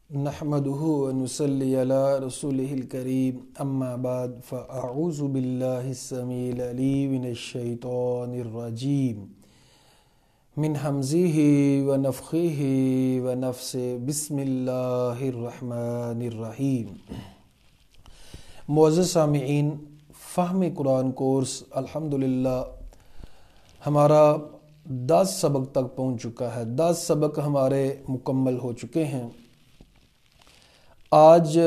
نحمده ونصلي على رسوله الكريم اما بعد فاعوذ بالله السميع العليم من الشيطان الرجيم من همزه ونفخه ونفثه بسم اللہ الرحمن الرحیم۔ معزز سامعین، فہم قرآن کورس الحمدللہ ہمارا 10 سبق تک پہنچ چکا ہے۔ 10 سبق ہمارے مکمل ہو چکے ہیں۔ آج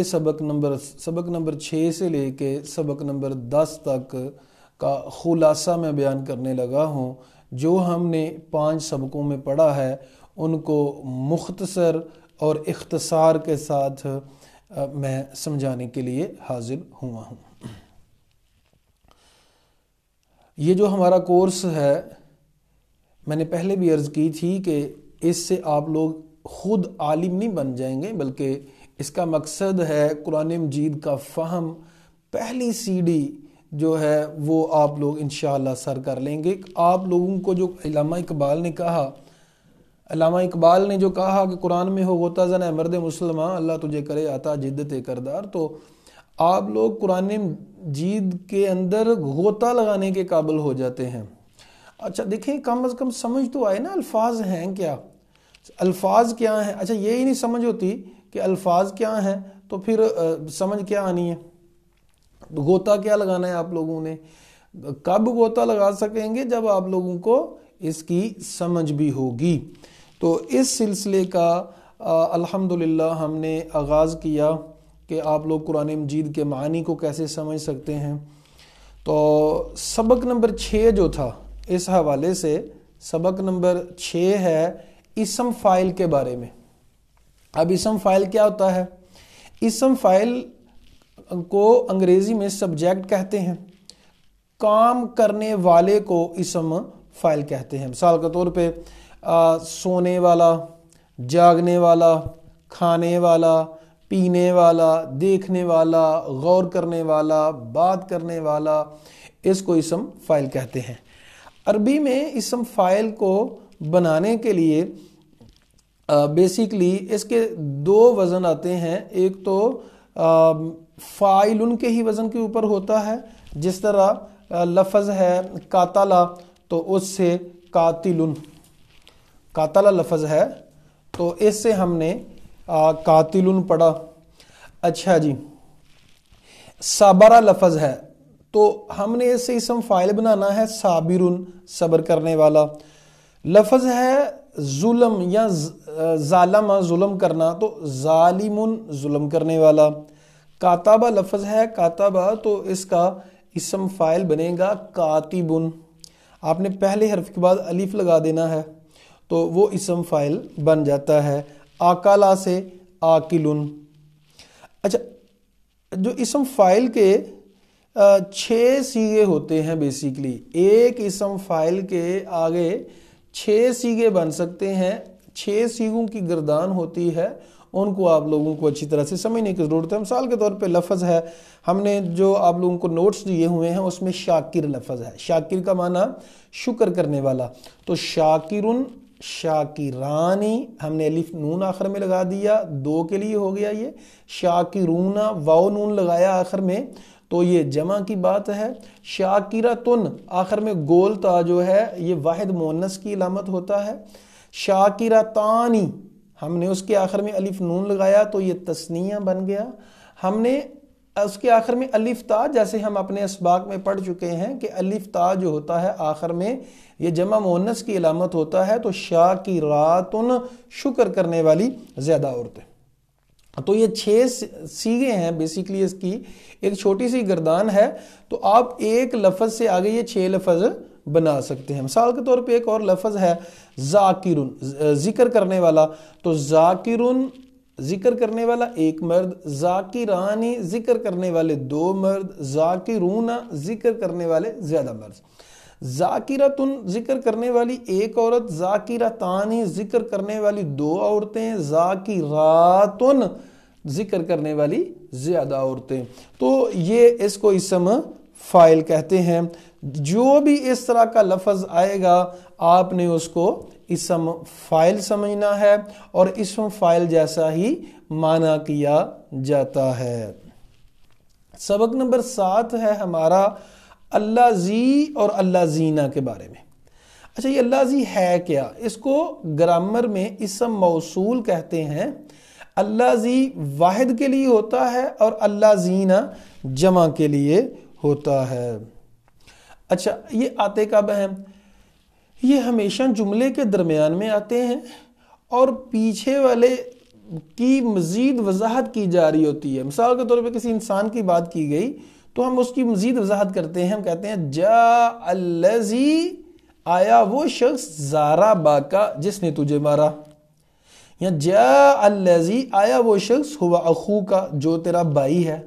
سبق نمبر 6 سے لے کے سبق نمبر 10 تک کا خلاصہ میں بیان کرنے لگا ہوں۔ جو ہم نے 5 سبقوں میں پڑھا ہے ان کو مختصر اور اختصار کے ساتھ میں سمجھانے کے لیے حاضر ہوا ہوں۔ یہ جو ہمارا کورس ہے، میں نے پہلے بھی عرض کی تھی کہ اس سے آپ لوگ خود عالم نہیں بن جائیں گے، بلکہ اس کا مقصد ہے قرآن مجید کا فہم پہلی سیڑھی جو ہے وہ آپ لوگ انشاءاللہ سر کر لیں گے۔ آپ لوگوں کو جو علامہ اقبال نے جو کہا کہ قرآن میں ہو غوطہ زن اے مرد مسلمان، اللہ تجھے کرے عطا جدت کردار، تو آپ لوگ قرآن مجید کے اندر غوطہ لگانے کے قابل ہو جاتے ہیں۔ اچھا دیکھیں، کم از کم سمجھ تو آئے نا، الفاظ ہیں کیا، الفاظ کیا ہیں۔ اچھا یہی نہیں سمجھ ہوتی کہ الفاظ کیا ہیں تو پھر سمجھ کیا آنی ہے، غوطہ کیا لگانا ہے۔ آپ لوگوں نے کب غوطہ لگا سکیں گے؟ جب آپ لوگوں کو اس کی سمجھ بھی ہوگی۔ تو اس سلسلے کا الحمدللہ ہم نے آغاز کیا کہ آپ لوگ قرآن مجید کے معنی کو کیسے سمجھ سکتے ہیں۔ تو سبق نمبر 6 جو تھا، اس حوالے سے سبق نمبر 6 ہے اسم فاعل کے بارے میں۔ اب اسم فاعل کیا ہوتا ہے؟ اسم فاعل کو انگریزی میں سبجیکٹ کہتے ہیں، کام کرنے والے کو اسم فاعل کہتے ہیں۔ مثال کے طور پہ سونے والا، جاگنے والا، کھانے والا، پینے والا، دیکھنے والا، غور کرنے والا، بات کرنے والا، اس کو اسم فاعل کہتے ہیں۔ عربی میں اسم فاعل کو بنانے کے لیے بیسیکلی اس کے 2 وزن آتے ہیں۔ ایک تو فاعلن کے ہی وزن کے اوپر ہوتا ہے، جس طرح لفظ ہے قاتلہ، تو اس سے قاتلن، قاتلہ لفظ ہے تو اس سے ہم نے قاتلن پڑھا۔ اچھا جی، صابرہ لفظ ہے تو ہم نے اس سے اسم فاعل بنانا ہے صابرن، صبر کرنے والا۔ لفظ ہے ظلم یا ظالم، ظلم کرنا، تو ظالمن، ظلم کرنے والا۔ کاتبہ لفظ ہے کاتبہ، تو اس کا اسم فاعل بنے گا کاتبن۔ آپ نے پہلے حرف کے بعد الف لگا دینا ہے تو وہ اسم فاعل بن جاتا ہے۔ آکلا سے آکلن۔ اچھا، جو اسم فاعل کے 6 صیغے ہوتے ہیں بیسیکلی، ایک اسم فاعل کے آگے 6 صیغے بن سکتے ہیں۔ 6 صیغوں کی گردان ہوتی ہے، ان کو آپ لوگوں کو اچھی طرح سے سمجھنے کی ضرورت ہے۔ مثال کے طور پہ لفظ ہے، ہم نے جو آپ لوگوں کو نوٹس دیے ہوئے ہیں اس میں شاکر لفظ ہے۔ شاکر کا معنی شکر کرنے والا، تو شاکرن، شاکرانی، ہم نے الف نون آخر میں لگا دیا، 2 کے لیے ہو گیا یہ۔ شاکرون، واو نون لگایا آخر میں تو یہ جمع کی بات ہے۔ شاکرتن، آخر میں گول تا جو ہے یہ واحد مؤنث کی علامت ہوتا ہے۔ شاکرتانی، ہم نے اس کے آخر میں الف نون لگایا تو یہ تثنیہ بن گیا۔ ہم نے اس کے آخر میں الف تا، جیسے ہم اپنے اسباق میں پڑھ چکے ہیں کہ الف تا جو ہوتا ہے آخر میں یہ جمع مؤنث کی علامت ہوتا ہے، تو شاکراتن، شکر کرنے والی زیادہ عورتیں۔ تو یہ 6 صیغے ہیں بیسیکلی، اس کی ایک چھوٹی سی گردان ہے، تو آپ ایک لفظ سے آگے یہ 6 لفظ بنا سکتے ہیں۔ مثال کے طور پہ ایک اور لفظ ہے ذاکرن، ذکر کرنے والا، تو ذاکرن، ذکر کرنے والا ایک مرد، ذاکرانی، ذکر کرنے والے 2 مرد، ذاکرون، ذکر کرنے والے زیادہ مرد۔ ذاکرتن، ذکر کرنے والی ایک عورت، ذاکرتانی، ذکر کرنے والی 2 عورتیں، ذاکراتن، ذکر کرنے والی زیادہ عورتیں۔ تو یہ اس کو اسم فاعل کہتے ہیں۔ جو بھی اس طرح کا لفظ آئے گا آپ نے اس کو اسم فاعل سمجھنا ہے اور اسم فاعل جیسا ہی معنی کیا جاتا ہے۔ سبق نمبر 7 ہے ہمارا اللہ زی اور اللہ زینہ کے بارے میں۔ اچھا، یہ اللہ زی ہے کیا؟ اس کو گرامر میں اسم موصول کہتے ہیں۔ اللہ زی واحد کے لیے ہوتا ہے اور اللہ زینہ جمع کے لیے ہوتا ہے۔ اچھا، یہ آتے کب ہیں؟ یہ ہمیشہ جملے کے درمیان میں آتے ہیں اور پیچھے والے کی مزید وضاحت کی جا رہی ہوتی ہے۔ مثال کے طور پہ کسی انسان کی بات کی گئی تو ہم اس کی مزید وضاحت کرتے ہیں، ہم کہتے ہیں جاء الذی، آیا وہ شخص، زارا باکا، جس نے تجھے مارا، یا جاء الذی، آیا وہ شخص، ہوا اخوکا، جو تیرا بھائی ہے۔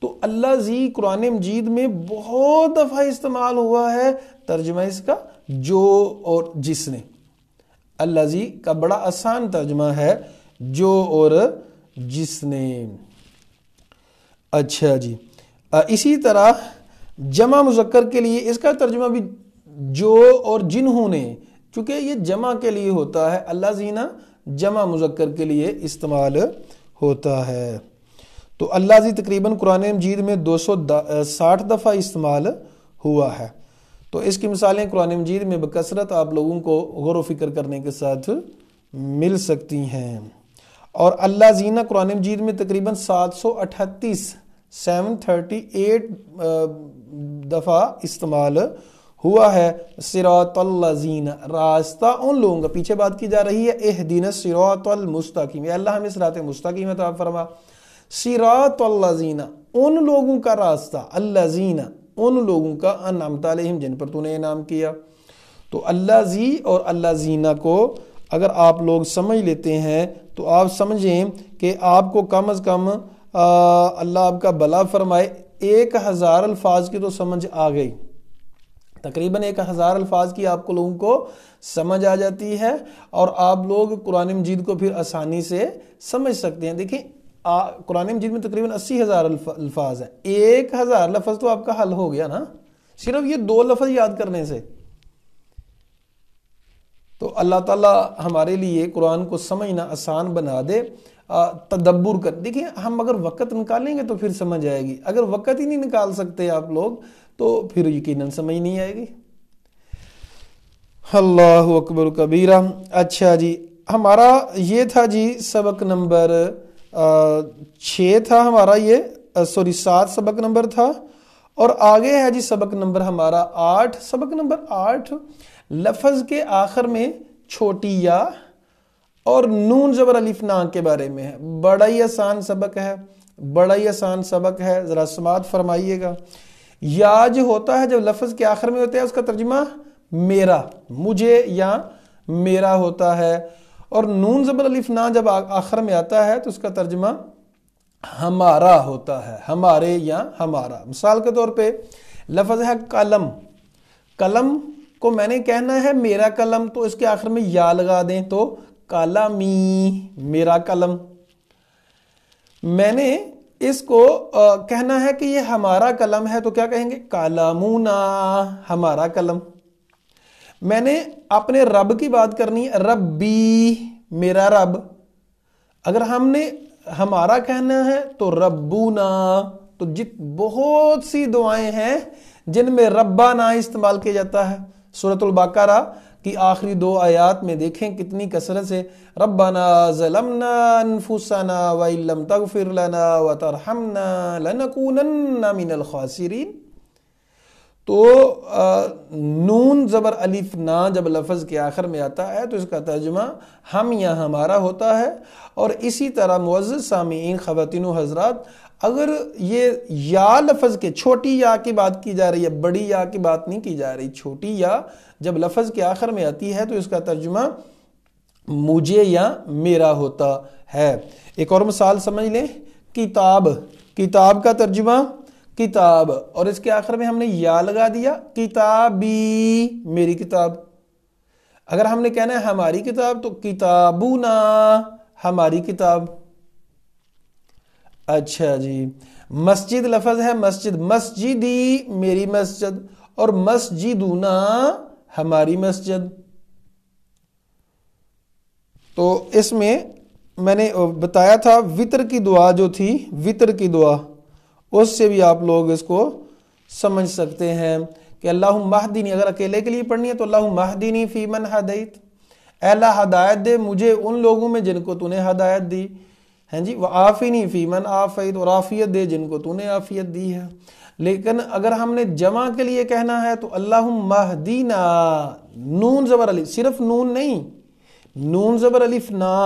تو اللہ زی قرآن مجید میں بہت دفعہ استعمال ہوا ہے، ترجمہ اس کا جو اور جس نے۔ اللہ زی کا بڑا آسان ترجمہ ہے جو اور جس نے۔ اچھا جی، اسی طرح جمع مذکر کے لیے اس کا ترجمہ بھی جو اور جنہوں نے، چونکہ یہ جمع کے لیے ہوتا ہے، اللہ زینہ جمع مذکر کے لیے استعمال ہوتا ہے۔ تو اللہ زی تقریباً قرآن مجید میں 260 دفعہ استعمال ہوا ہے۔ تو اس کی مثالیں قرآن مجید میں بکثرت آپ لوگوں کو غور و فکر کرنے کے ساتھ مل سکتی ہیں۔ اور اللہ زینہ قرآن مجید میں تقریباً 738 دفعہ استعمال ہوا ہے۔ صراط الذین، راستہ ان لوگوں کا، پیچھے بات کی جا رہی ہے اہدنا الصراط المستقیم، اے اللہ ہمیں صراط مستقیم عطا فرما۔ صراط الذین، ان لوگوں کا راستہ، الذین، ان لوگوں کا، انعمت علیہم، جن پر تو نے انعام کیا۔ تو اللہ زی اور اللہ زینہ کو اگر آپ لوگ سمجھ لیتے ہیں تو آپ سمجھیں کہ آپ کو کم از کم اللہ آپ کا بھلا فرمائے 1000 الفاظ کی تو سمجھ آ گئی، تقریباً 1000 الفاظ کی آپ کو لوگوں کو سمجھ آ جاتی ہے اور آپ لوگ قرآن مجید کو پھر آسانی سے سمجھ سکتے ہیں۔ دیکھیں قرآن مجید میں تقریباً 80,000 الفاظ ہیں، 1000 لفظ تو آپ کا حل ہو گیا نا، صرف یہ 2 لفظ یاد کرنے سے۔ تو اللہ تعالیٰ ہمارے لیے قرآن کو سمجھنا آسان بنا دے، تدبر کر۔ دیکھیں ہم اگر وقت نکالیں گے تو پھر سمجھ آئے گی، اگر وقت ہی نہیں نکال سکتے آپ لوگ تو پھر یقیناً سمجھ نہیں آئے گی۔ اللہ اکبر کبیرہ۔ اچھا جی، ہمارا یہ تھا جی سبق نمبر 6 تھا ہمارا، یہ 7 سبق نمبر تھا، اور آگے ہے جی سبق نمبر ہمارا 8۔ سبق نمبر 8 لفظ کے آخر میں چھوٹی یا اور نون زبر الف نا کے بارے میں ہے۔ بڑا ہی آسان سبق ہے، بڑا ہی آسان سبق ہے، ذرا سماعت فرمائیے گا۔ یا جو ہوتا ہے جب لفظ کے آخر میں ہوتا ہے اس کا ترجمہ میرا، مجھے یا میرا ہوتا ہے، اور نون زبر الف نا جب آخر میں آتا ہے تو اس کا ترجمہ ہمارا ہوتا ہے، ہمارے یا ہمارا۔ مثال کے طور پہ لفظ ہے قلم، قلم کو میں نے کہنا ہے میرا قلم، تو اس کے آخر میں یا لگا دیں تو قلمی، میرا قلم۔ میں نے اس کو کہنا ہے کہ یہ ہمارا قلم ہے تو کیا کہیں گے؟ قلمنا، ہمارا قلم۔ میں نے اپنے رب کی بات کرنی ہے، ربی، میرا رب۔ اگر ہم نے ہمارا کہنا ہے تو ربنا۔ تو بہت سی دعائیں ہیں جن میں ربنا استعمال کیا جاتا ہے۔ سورۃ البقرہ کی آخری 2 آیات میں دیکھیں کتنی کثرت سے ربنا ظلمنا انفسنا وان لم تغفر لنا وترحمنا لنکونن من الخاسرین۔ تو نون زبر الف نا جب لفظ کے آخر میں آتا ہے تو اس کا ترجمہ ہم یا ہمارا ہوتا ہے۔ اور اسی طرح معزز سامعین، خواتین و حضرات، اگر یہ یا لفظ کے چھوٹی یا کی بات کی جا رہی ہے، بڑی یا کی بات نہیں کی جا رہی، چھوٹی یا جب لفظ کے آخر میں آتی ہے تو اس کا ترجمہ مجھے یا میرا ہوتا ہے۔ ایک اور مثال سمجھ لیں، کتاب، کتاب کا ترجمہ کتاب، اور اس کے آخر میں ہم نے یا لگا دیا، کتابی، میری کتاب۔ اگر ہم نے کہنا ہے ہماری کتاب تو کتابنا، ہماری کتاب۔ اچھا جی، مسجد لفظ ہے مسجد، مسجدی، میری مسجد، اور مسجدنا، ہماری مسجد۔ تو اس میں میں نے بتایا تھا وطر کی دعا جو تھی، وطر کی دعا، اس سے بھی آپ لوگ اس کو سمجھ سکتے ہیں کہ اللہم اہدنی، اگر اکیلے کے لیے پڑھنی ہے تو اللہم اہدنی فی من ہدیت، اے اللہ ہدایت دے مجھے ان لوگوں میں جن کو تو نے ہدایت دی، ہیں جی، وعافنی فی من عافیت، اور عافیت دے جن کو تو نے عافیت دی ہے۔ لیکن اگر ہم نے جمع کے لیے کہنا ہے تو اللہم اہدینا، نون زبر الف، صرف نون نہیں، نون زبر الف نا،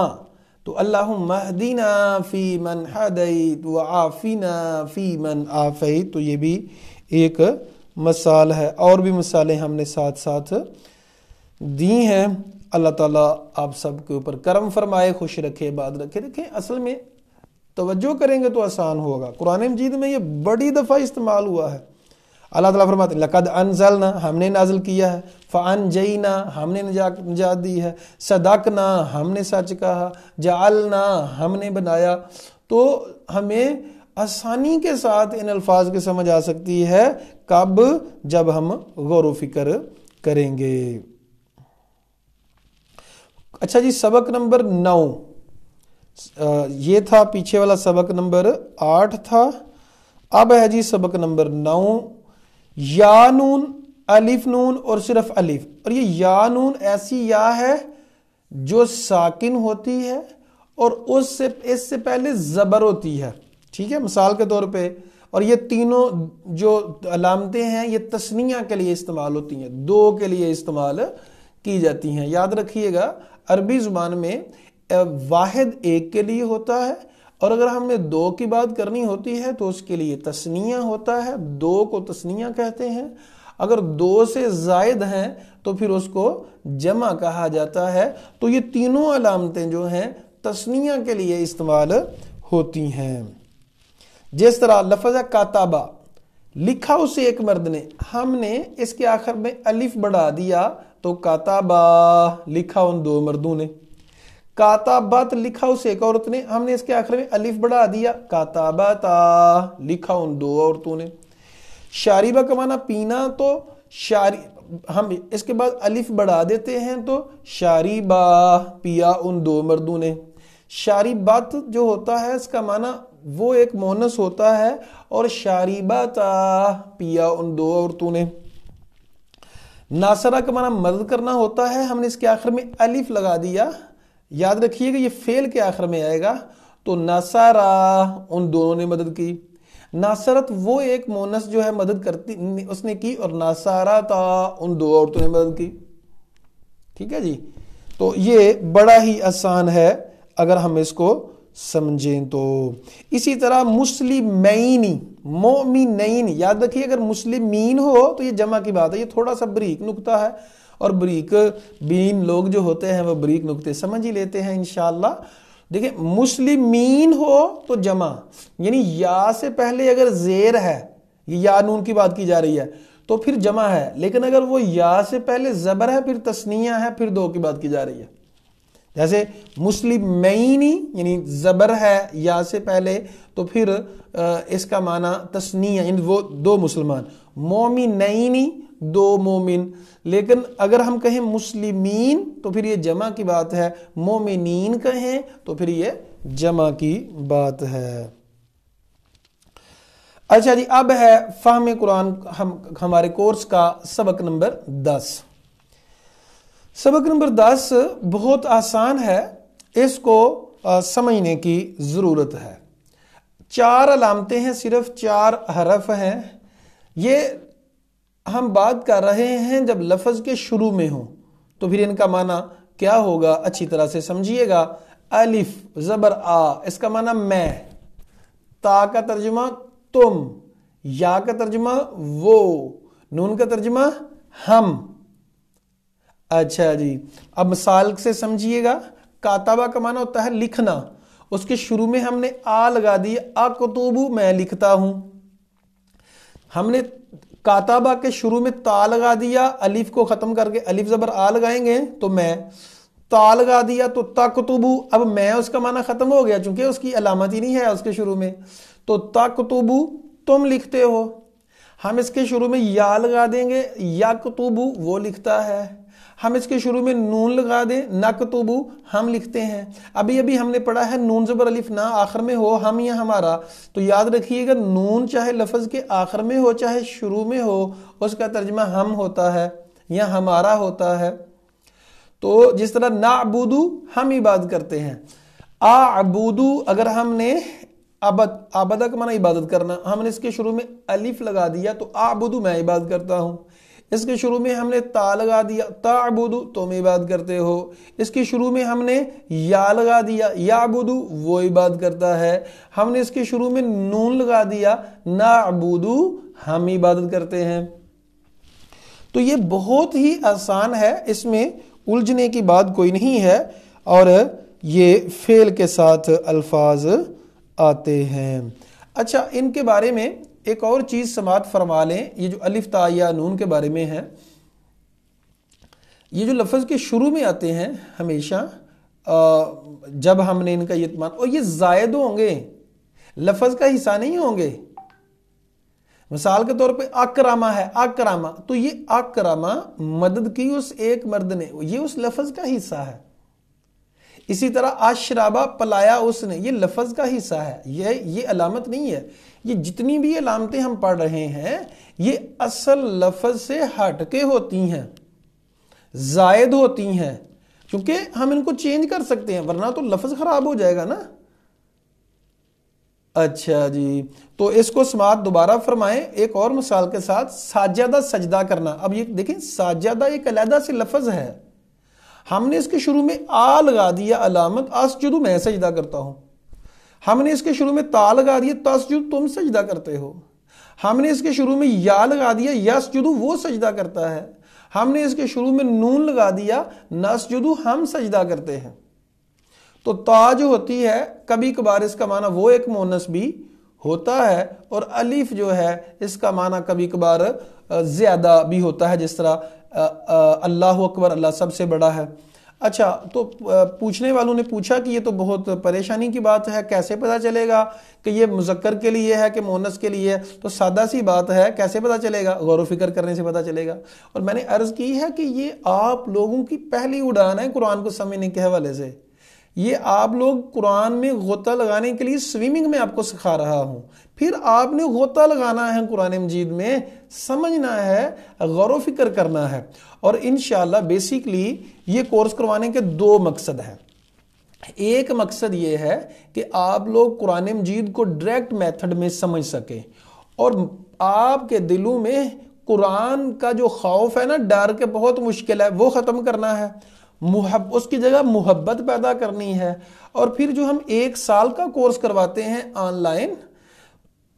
تو اللہم اہدینا فی من ہدیت وعافینا فی من عافیت، تو یہ بھی ایک مثال ہے، اور بھی مثالیں ہم نے ساتھ ساتھ دی ہیں۔ اللہ تعالیٰ آپ سب کے اوپر کرم فرمائے، خوش رکھے، باد رکھے۔ دیکھیں اصل میں توجہ کریں گے تو آسان ہوگا، قرآن مجید میں یہ بڑی دفعہ استعمال ہوا ہے۔ اللہ تعالیٰ فرماتے ہیں لقد انزلنا، ہم نے نازل کیا ہے، فانجینا، ہم نے نجات دی ہے، صدقنا، ہم نے سچ کہا، جعلنا، ہم نے بنایا۔ تو ہمیں آسانی کے ساتھ ان الفاظ کی سمجھ آ سکتی ہے، کب؟ جب ہم غور و فکر کریں گے۔ اچھا جی، سبق نمبر 9 یہ تھا، پیچھے والا سبق نمبر 8 تھا، اب ہے جی سبق نمبر 9، یا نون، الف نون اور صرف الف، اور یہ یا نون ایسی یا ہے جو ساکن ہوتی ہے اور اس سے پہلے زبر ہوتی ہے، ٹھیک ہے، مثال کے طور پہ، اور یہ تینوں جو علامتیں ہیں یہ تثنیہ کے لیے استعمال ہوتی ہیں، دو کے لیے استعمال کی جاتی ہیں۔ یاد رکھیے گا عربی زبان میں واحد ایک کے لیے ہوتا ہے، اور اگر ہم نے دو کی بات کرنی ہوتی ہے تو اس کے لیے تثنیہ ہوتا ہے، دو کو تثنیہ کہتے ہیں۔ اگر دو سے زائد ہیں تو پھر اس کو جمع کہا جاتا ہے۔ تو یہ تینوں علامتیں جو ہیں تثنیہ کے لیے استعمال ہوتی ہیں۔ جس طرح لفظ کاتبہ، لکھا اسے ایک مرد نے، ہم نے اس کے آخر میں الف بڑھا دیا تو کاتبہ، لکھا ان دو مردوں نے۔ کاتبت، لکھا اسے ایک عورت نے، ہم نے اس کے آخر میں الف بڑھا دیا، کاتبتا، لکھا ان دو عورتوں نے۔ شاربہ کا معنی پینا، تو ہم اس کے بعد الف بڑھا دیتے ہیں تو شاربہ، پیا ان دو مردوں نے۔ شاربت جو ہوتا ہے اس کا معنی وہ ایک مونس ہوتا ہے، اور شاربتا، پیا ان دو عورتوں نے۔ ناصرہ کا معنی مدد کرنا ہوتا ہے، ہم نے اس کے آخر میں الف لگا دیا، یاد رکھیے گا یہ فعل کے آخر میں آئے گا، تو ناصرہ، ان دونوں نے مدد کی۔ ناصرت وہ ایک مونس جو ہے مدد کرتی اس نے کی، اور ناصرتا، ان دو عورتوں نے مدد کی، ٹھیک ہے جی۔ تو یہ بڑا ہی آسان ہے اگر ہم اس کو سمجھیں تو۔ اسی طرح مسلمین، مومنین، یاد رکھیے اگر مسلمین ہو تو یہ جمع کی بات ہے، یہ تھوڑا سا بریک نقطہ ہے، اور بریک بین لوگ جو ہوتے ہیں وہ بریک نقطے سمجھ ہی لیتے ہیں انشاءاللہ۔ دیکھیں مسلمین ہو تو جمع، یعنی یا سے پہلے اگر زیر ہے، یہ یا نون کی بات کی جا رہی ہے تو پھر جمع ہے، لیکن اگر وہ یا سے پہلے زبر ہے پھر تثنیہ ہے، پھر دو کی بات کی جا رہی ہے۔ جیسے مسلمینی، یعنی زبر ہے یا سے پہلے تو پھر اس کا معنی تثنیہ، یعنی وہ دو مسلمان۔ مومنینی، دو مومن، لیکن اگر ہم کہیں مسلمین تو پھر یہ جمع کی بات ہے، مومنین کہیں تو پھر یہ جمع کی بات ہے۔ اچھا جی، اب ہے فہم قرآن، ہمارے کورس کا سبق نمبر 10۔ سبق نمبر 10 بہت آسان ہے، اس کو سمجھنے کی ضرورت ہے۔ 4 علامتیں ہیں، صرف 4 حرف ہیں۔ یہ ہم بات کر رہے ہیں جب لفظ کے شروع میں ہوں، تو پھر ان کا معنی کیا ہوگا اچھی طرح سے سمجھیے گا۔ الف زبر آ، اس کا معنی میں، تا کا ترجمہ تم، یا کا ترجمہ وہ، نون کا ترجمہ ہم۔ اچھا جی، اب مثال سے سمجھیے گا۔ کاتبہ کا معنی ہوتا ہے لکھنا، اس کے شروع میں ہم نے آ لگا دی، اکتبو، میں لکھتا ہوں۔ ہم نے کاتبہ کے شروع میں تا لگا دیا، الف کو ختم کر کے الف زبر آ لگائیں گے تو میں، تا لگا دیا تو تکتبو، اب میں اس کا معنی ختم ہو گیا چونکہ اس کی علامت ہی نہیں ہے اس کے شروع میں، تو تکتبو، تم لکھتے ہو۔ ہم اس کے شروع میں یا لگا دیں گے، یکتبو، وہ لکھتا ہے۔ ہم اس کے شروع میں نون لگا دیں، نکتبو ہم لکھتے ہیں. ابھی ہم نے پڑھا ہے نون زبر الف نا آخر میں ہو ہم یا ہمارا، تو یاد رکھیے گا نون چاہے لفظ کے آخر میں ہو چاہے شروع میں ہو اس کا ترجمہ ہم ہوتا ہے یا ہمارا ہوتا ہے. تو جس طرح نعبدو ہم عبادت کرتے ہیں، اعبدو اگر ہم نے عبادہ کا معنی عبادت کرنا، ہم نے اس کے شروع میں الف لگا دیا تو اعبدو میں عبادت کرتا ہوں. اس کے شروع میں ہم نے تا لگا دیا تعبدو تم عبادت کرتے ہو. اس کے شروع میں ہم نے یا لگا دیا یعبدو وہ عبادت کرتا ہے. ہم نے اس کے شروع میں نون لگا دیا نعبدو ہم عبادت کرتے ہیں. تو یہ بہت ہی آسان ہے، اس میں الجھنے کی بات کوئی نہیں ہے، اور یہ فعل کے ساتھ الفاظ آتے ہیں. اچھا، ان کے بارے میں ایک اور چیز سماعت فرما لیں. یہ جو الف تا یا نون کے بارے میں ہے، یہ جو لفظ کے شروع میں آتے ہیں ہمیشہ جب ہم نے ان کا یہ اور یہ زائد ہوں گے، لفظ کا حصہ نہیں ہوں گے. مثال کے طور پہ اکرامہ ہے، اکرامہ، تو یہ اکرامہ مدد کی اس ایک مرد نے، یہ اس لفظ کا حصہ ہے. اسی طرح اشرابہ پلایا اس نے، یہ لفظ کا حصہ ہے، یہ علامت نہیں ہے. یہ جتنی بھی علامتیں ہم پڑھ رہے ہیں یہ اصل لفظ سے ہٹ کے ہوتی ہیں، زائد ہوتی ہیں، کیونکہ ہم ان کو چینج کر سکتے ہیں ورنہ تو لفظ خراب ہو جائے گا نا. اچھا جی، تو اس کو سماعت دوبارہ فرمائیں ایک اور مثال کے ساتھ. ساجدہ سجدہ کرنا. اب یہ دیکھیں ساجدہ ایک علیحدہ سے لفظ ہے، ہم نے اس کے شروع میں آ لگا دیا علامت اسجدو میں سجدہ کرتا ہوں. ہم نے اس کے شروع میں تا لگا دیا تسجد تم سجدہ کرتے ہو. ہم نے اس کے شروع میں یا لگا دیا یسجدو وہ سجدہ کرتا ہے. ہم نے اس کے شروع میں نون لگا دیا نسجدو ہم سجدہ کرتے ہیں. تو تا جو ہوتی ہے کبھی کبھار اس کا معنی وہ ایک مؤنث بھی ہوتا ہے، اور الف جو ہے اس کا معنی کبھی کبھار زیادہ بھی ہوتا ہے، جس طرح اللہ اکبر، اللہ سب سے بڑا ہے. اچھا، تو پوچھنے والوں نے پوچھا کہ یہ تو بہت پریشانی کی بات ہے، کیسے پتہ چلے گا کہ یہ مذکر کے لیے ہے کہ مؤنث کے لیے ہے؟ تو سادہ سی بات ہے، کیسے پتہ چلے گا؟ غور و فکر کرنے سے پتہ چلے گا. اور میں نے عرض کی ہے کہ یہ آپ لوگوں کی پہلی اڑان ہے قرآن کو سمجھنے کے حوالے سے. یہ آپ لوگ قرآن میں غوطہ لگانے کے لیے سوئمنگ میں آپ کو سکھا رہا ہوں، پھر آپ نے غوطہ لگانا ہے قرآن مجید میں، سمجھنا ہے، غور و فکر کرنا ہے. اور انشاءاللہ بیسیکلی یہ کورس کروانے کے دو مقصد ہیں. ایک مقصد یہ ہے کہ آپ لوگ قرآن مجید کو ڈائریکٹ میتھڈ میں سمجھ سکیں، اور آپ کے دلوں میں قرآن کا جو خوف ہے نا، ڈر کے بہت مشکل ہے، وہ ختم کرنا ہے. اس کی جگہ محبت پیدا کرنی ہے. اور پھر جو ہم 1 سال کا کورس کرواتے ہیں آن لائن،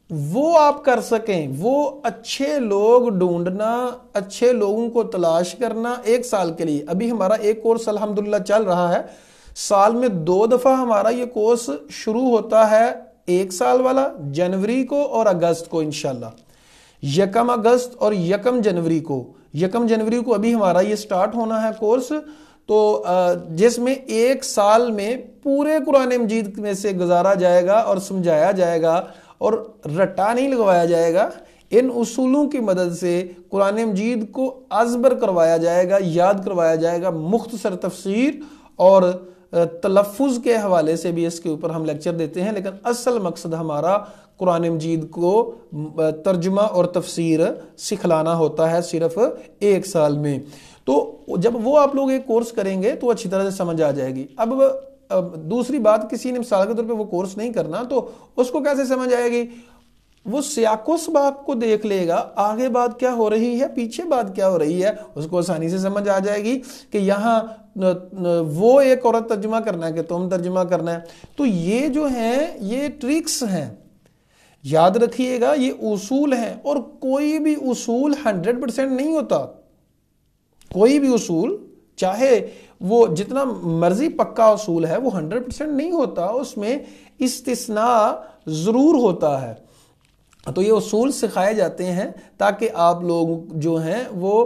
وہ آپ کر سکیں. وہ اچھے لوگ ڈھونڈنا، اچھے لوگوں کو تلاش کرنا 1 سال کے لیے. ابھی ہمارا ایک کورس الحمدللہ چل رہا ہے، سال میں 2 دفعہ ہمارا یہ کورس شروع ہوتا ہے. 1 سال والا جنوری کو اور اگست کو انشاءاللہ، 1 اگست اور 1 جنوری کو. 1 جنوری کو ابھی ہمارا یہ سٹارٹ ہونا ہے کورس، تو جس میں 1 سال میں پورے قرآن مجید میں سے گزارا جائے گا اور سمجھایا جائے گا، اور رٹا نہیں لگوایا جائے گا. ان اصولوں کی مدد سے قرآن مجید کو ازبر کروایا جائے گا، یاد کروایا جائے گا. مختصر تفسیر اور تلفظ کے حوالے سے بھی اس کے اوپر ہم لیکچر دیتے ہیں، لیکن اصل مقصد ہمارا قرآن مجید کو ترجمہ اور تفسیر سکھلانا ہوتا ہے صرف 1 سال میں. تو جب وہ آپ لوگ ایک کورس کریں گے تو اچھی طرح سے سمجھ آ جائے گی. اب دوسری بات، کسی نے مثال کے طور پہ وہ کورس نہیں کرنا تو اس کو کیسے سمجھ آئے گی؟ وہ سیاق و سباق کو دیکھ لے گا، آگے بات کیا ہو رہی ہے، پیچھے بات کیا ہو رہی ہے، اس کو آسانی سے سمجھ آ جائے گی کہ یہاں وہ ایک عورت ترجمہ کرنا ہے کہ تم ترجمہ کرنا ہے. تو یہ جو ہیں یہ ٹرکس ہیں، یاد رکھیے گا، یہ اصول ہیں. اور کوئی بھی اصول 100% نہیں ہوتا. کوئی بھی اصول چاہے وہ جتنا مرضی پکا اصول ہے وہ 100% نہیں ہوتا، اس میں استثناء ضرور ہوتا ہے. تو یہ اصول سکھائے جاتے ہیں تاکہ آپ لوگ جو ہیں وہ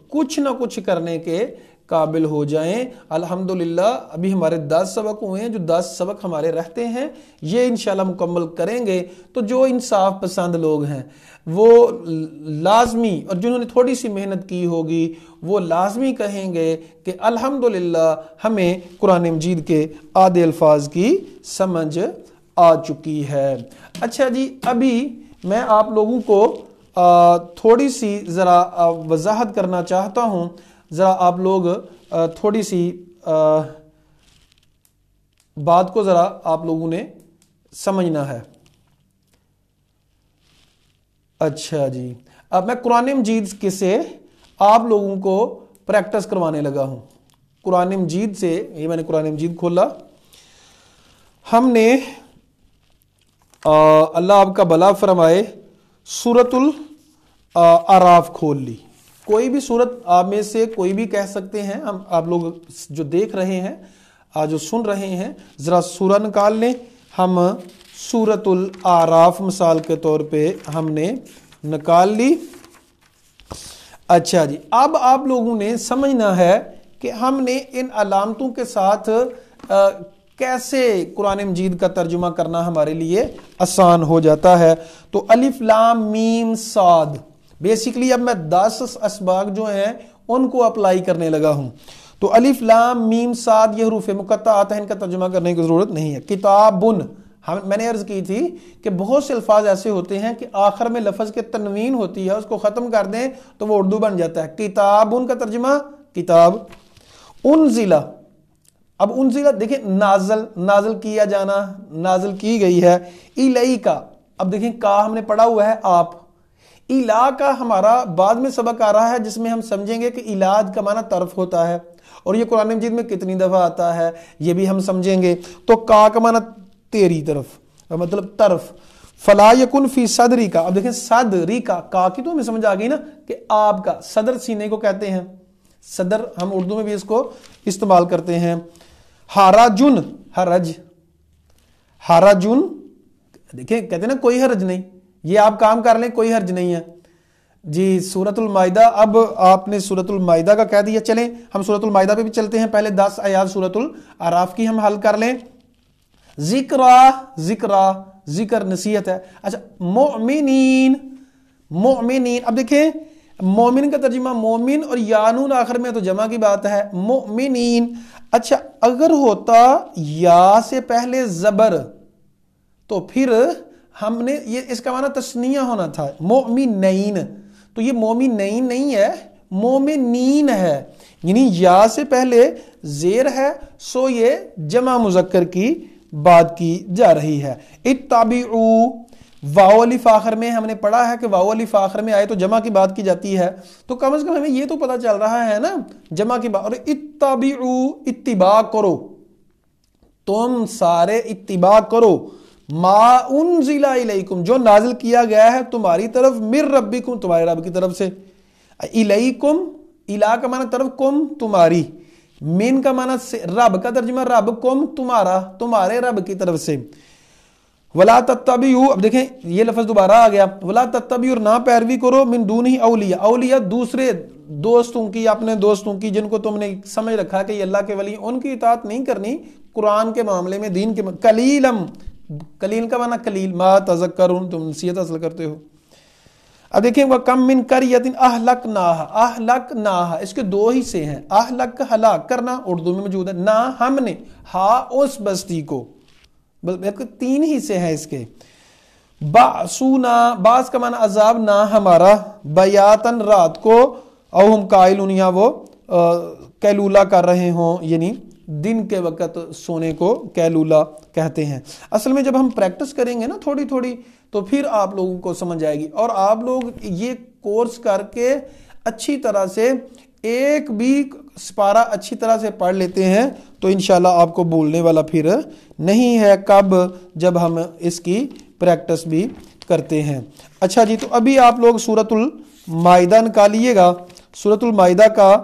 کچھ نہ کچھ کرنے کے قابل ہو جائیں. الحمدللہ ابھی ہمارے 10 سبق ہوئے ہیں. جو 10 سبق ہمارے رہتے ہیں یہ انشاءاللہ مکمل کریں گے تو جو انصاف پسند لوگ ہیں وہ لازمی، اور جنہوں نے تھوڑی سی محنت کی ہوگی وہ لازمی کہیں گے کہ الحمدللہ ہمیں قرآن مجید کے آدھے الفاظ کی سمجھ آ چکی ہے. اچھا جی، ابھی میں آپ لوگوں کو تھوڑی سی ذرا وضاحت کرنا چاہتا ہوں. ذرا آپ لوگ تھوڑی سی بات کو ذرا آپ لوگوں نے سمجھنا ہے. اچھا جی، اب میں قرآن مجید کے سے آپ لوگوں کو پریکٹس کروانے لگا ہوں. قرآن مجید سے، یہ میں نے قرآن مجید کھولا، ہم نے اللہ آپ کا بھلا فرمائے سورۃ الاعراف کھول لی. کوئی بھی سورت آپ میں سے کوئی بھی کہہ سکتے ہیں. ہم آپ لوگ جو دیکھ رہے ہیں، جو سن رہے ہیں، ذرا سورہ نکال لیں. ہم سورۃ الاعراف مثال کے طور پہ ہم نے نکال لی. اچھا جی، اب آپ لوگوں نے سمجھنا ہے کہ ہم نے ان علامتوں کے ساتھ کیسے قرآن مجید کا ترجمہ کرنا ہمارے لیے آسان ہو جاتا ہے. تو الف لام میم صاد، بیسیکلی اب میں 10 اسباق جو ہیں ان کو اپلائی کرنے لگا ہوں. تو الف لام میم صاد یہ حروف مقطعات ہیں، ان کا ترجمہ کرنے کی ضرورت نہیں ہے. کتابن، میں نے عرض کی تھی کہ بہت سے الفاظ ایسے ہوتے ہیں کہ آخر میں لفظ کے تنوین ہوتی ہے، اس کو ختم کر دیں تو وہ اردو بن جاتا ہے. کتابن کا ترجمہ کتاب. انزلہ، اب انزلہ دیکھیں نازل کیا جانا، نازل کی گئی ہے. الیکا، اب دیکھیں کا ہم نے پڑھا ہوا ہے آپ. الا کا ہمارا بعد میں سبق آ رہا ہے جس میں ہم سمجھیں گے کہ الاد کا معنی طرف ہوتا ہے، اور یہ قرآن مجید میں کتنی دفعہ آتا ہے یہ بھی ہم سمجھیں گے. تو کا معنی تیری طرف، مطلب طرف. فلا یکن فی صدری کا، اب دیکھیں صدری کا کی تو ہمیں سمجھ آ گئی نا کہ آپ کا صدر سینے کو کہتے ہیں. صدر ہم اردو میں بھی اس کو استعمال کرتے ہیں. حرجن، حرجن دیکھیں کہتے ہیں نا کوئی حرج نہیں، یہ آپ کام کر لیں کوئی حرج نہیں ہے جی. سورۃ المائدہ، اب آپ نے سورۃ المائدہ کا کہہ دیا، چلیں ہم سورۃ المائدہ پہ بھی چلتے ہیں. پہلے 10 آیات سورۃ الاعراف کی ہم حل کر لیں. ذکر نصیحت ہے. اچھا مؤمنین، اب دیکھیں مومن کا ترجمہ مومن، اور یانون آخر میں تو جمع کی بات ہے مؤمنین. اچھا اگر ہوتا یا سے پہلے زبر تو پھر ہم نے یہ اس کا معنی تثنیہ ہونا تھا مومنین، تو یہ مومنین نہیں ہے مومنین ہے، یعنی یا سے پہلے زیر ہے سو یہ جمع مذکر کی بات کی جا رہی ہے. اتبعوا، واو الف آخر میں ہم نے پڑھا ہے کہ واو الف آخر میں آئے تو جمع کی بات کی جاتی ہے، تو کم از کم ہمیں یہ تو پتا چل رہا ہے نا جمع کی بات. اور اتبعوا، اتباع کرو، تم سارے اتباع کرو. ما انزل الیکم، جو نازل کیا گیا ہے تمہاری طرف، من ربکم، تمہارے رب کی طرف سے. الیکم، الا کا معنی طرف، کم تمہاری، من کا معنی رب کا ترجمہ رب، کم تمہارا، تمہارے رب کی طرف سے. ولا تتبعوا، اب دیکھیں یہ لفظ دوبارہ آ گیا. ولا تتبعوا، نہ پیروی کرو، من دونہ اولیاء، اولیاء دوسرے دوستوں کی، اپنے دوستوں کی جن کو تم نے سمجھ رکھا کہ یہ اللہ کے ولی، ان کی اطاعت نہیں کرنی قرآن کے معاملے میں، دین کے قلیلم، قلیل کا معنی قلیل، ما تذکرون، تم نصیحت حاصل کرتے ہو. اب دیکھیں وَكَمْ مِنْ قَرْيَةٍ أَهْلَكْنَاهَا، اس کے دو حصے ہیں. اہلک ہلاک کرنا اردو میں موجود ہے، نہ ہم نے، ہا اس بستی کو، بلکہ 3 حصے ہیں اس کے. بَعْسُونَا، بعض کا معنی عذاب، نہ ہمارا، بیاتن رات کو، او ہم قائلون، یا وہ قیلولہ کر رہے ہوں، یعنی دن کے وقت سونے کو قیلولہ کہتے ہیں. اصل میں جب ہم پریکٹس کریں گے نا تھوڑی تھوڑی تو پھر آپ لوگوں کو سمجھ آئے گی، اور آپ لوگ یہ کورس کر کے اچھی طرح سے ایک بھی سپارہ اچھی طرح سے پڑھ لیتے ہیں تو انشاءاللہ آپ کو بولنے والا پھر نہیں ہے. کب؟ جب ہم اس کی پریکٹس بھی کرتے ہیں. اچھا جی، تو ابھی آپ لوگ سورۃ المائدہ نکالیے گا. سورۃ المائدہ کا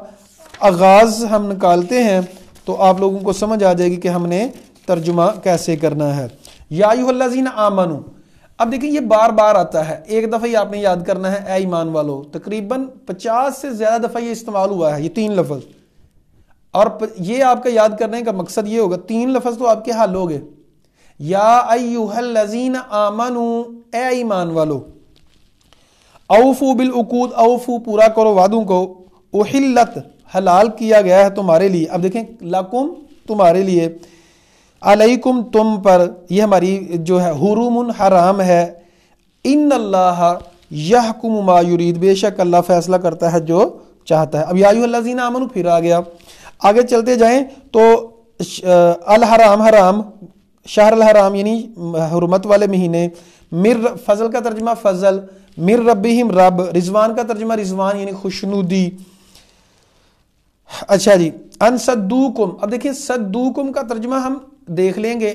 آغاز ہم نکالتے ہیں تو آپ لوگوں کو سمجھ آ جائے گی کہ ہم نے ترجمہ کیسے کرنا ہے. یا ایھا الذین آمنوا، اب دیکھیں یہ بار بار آتا ہے، ایک دفعہ ہی آپ نے یاد کرنا ہے اے ایمان والو. تقریباً 50 سے زیادہ دفعہ یہ استعمال ہوا ہے، یہ 3 لفظ. اور یہ آپ کا یاد کرنے کا مقصد یہ ہوگا، 3 لفظ تو آپ کے حل ہو گئے، یا ایھا الذین آمنوا، اے ایمان والو، اوفو بالعقود، اوفو پورا کرو وعدوں کو، احلت حلال کیا گیا ہے تمہارے لیے، اب دیکھیں لکم تمہارے لیے، علیکم تم پر، یہ ہماری جو ہے حرم حرام ہے، ان اللہ یحکم ما یرید، بے شک اللہ فیصلہ کرتا ہے جو چاہتا ہے۔ اب یا ایھا الذین آمنوا پھر آ گیا، آگے چلتے جائیں تو الحرام حرام، شہر الحرام یعنی حرمت والے مہینے، فضل کا ترجمہ فضل، مر ربہم رب، رضوان کا ترجمہ رضوان یعنی خوشنودی۔ اچھا جی، ان صدوکم، اب دیکھیں صدوکم کا ترجمہ ہم دیکھ لیں گے،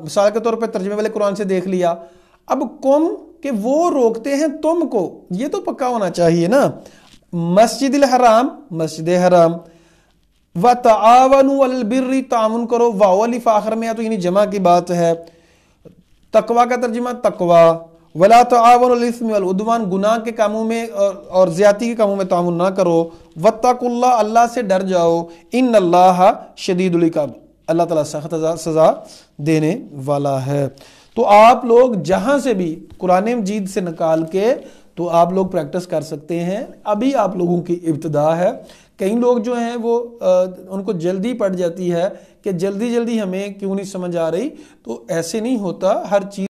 مثال کے طور پہ ترجمے والے قرآن سے دیکھ لیا، اب کم کہ وہ روکتے ہیں تم کو، یہ تو پکا ہونا چاہیے نا، مسجد الحرام مسجد حرام، وَتَعَاوَنُوا عَلَى الْبِرِّ، تعاون کرو، واو الف آخر میں ہے تو یعنی جمع کی بات ہے، تقوی کا ترجمہ تقوی، وَلَا تَعَاوَنُوا عَلَى الْإِثْمِ وَالْعُدْوَانِ، گناہ کے کاموں میں اور زیادتی کے کاموں میں تعاون نہ کرو، وَاتَّقُوا اللَّهَ، اللہ سے ڈر جاؤ، ان اللہ شدید العقاب، اللہ تعالیٰ سخت سزا دینے والا ہے۔ تو آپ لوگ جہاں سے بھی قرآن مجید سے نکال کے تو آپ لوگ پریکٹس کر سکتے ہیں، ابھی آپ لوگوں کی ابتدا ہے۔ کئی لوگ جو ہیں وہ ان کو جلدی پڑ جاتی ہے کہ جلدی ہمیں کیوں نہیں سمجھ آ رہی، تو ایسے نہیں ہوتا، ہر چیز